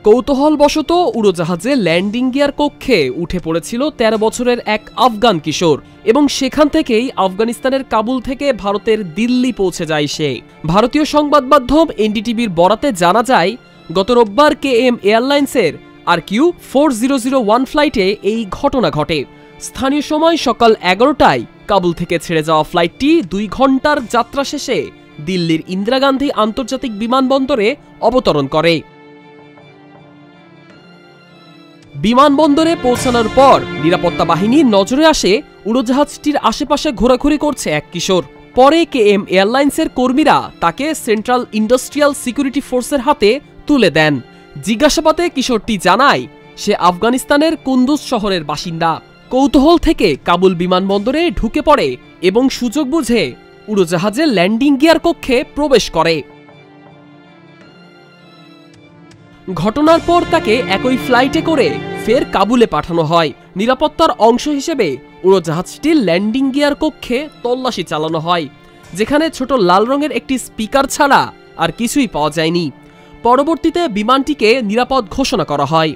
কৌতূহলবশত উড়োজাহাজে landing gear কক্ষে উঠে পড়েছিল ১৩ বছরের এক আফগান কিশোর এবং সেখান থেকেই আফগানিস্তানের কাবুল থেকে ভারতের দিল্লি পৌঁছে যায় সে। ভারতীয় সংবাদ মাধ্যম এনডিটিভির বরাতে জানা যায়, গত রোববার KM এয়ারলাইন্সের RQ4001 ফ্লাইটে এই ঘটনা ঘটে। স্থানীয় সময় সকাল ১১টায় কাবুল থেকে ছেড়ে যাওয়া ফ্লাইটটি ২ ঘন্টার যাত্রা শেষে দিল্লির ইন্দিরা গান্ধী আন্তর্জাতিক বিমানবন্দরে অবতরণ করে। বিমানবন্দরে পৌঁছানোর পর নিরাপত্তা বাহিনীর নজরে আসে উড়োজাহাজটির আশেপাশে ঘোরাঘুরি করছে এক কিশোর। পরে KM এয়ারলাইন্সের কর্মীরা তাকে সেন্ট্রাল ইন্ডাস্ট্রিয়াল সিকিউরিটি ফোর্সের হাতে তুলে দেন। জিজ্ঞাসাবাদে কিশোরটি জানায় সে আফগানিস্তানের কুন্দুজ শহরের বাসিন্দা। কৌতূহল থেকে কাবুল বিমানবন্দরে ঢুকে পড়ে এবং সুযোগ বুঝে উড়োজাহাজের ল্যান্ডিং গিয়ার কক্ষে প্রবেশ করে। ঘটনার পর তাকে একই ফ্লাইটে করে ফের কাবুলে পাঠানো হয়। নিরাপত্তার অংশ হিসেবে উড়োজাহাজটির ল্যান্ডিং গিয়ার কক্ষে তল্লাশি চালানো হয়, যেখানে ছোট লাল রঙের একটি স্পিকার ছাড়া আর কিছুই পাওয়া যায়নি। পরবর্তীতে বিমানটিকে নিরাপদ ঘোষণা করা হয়।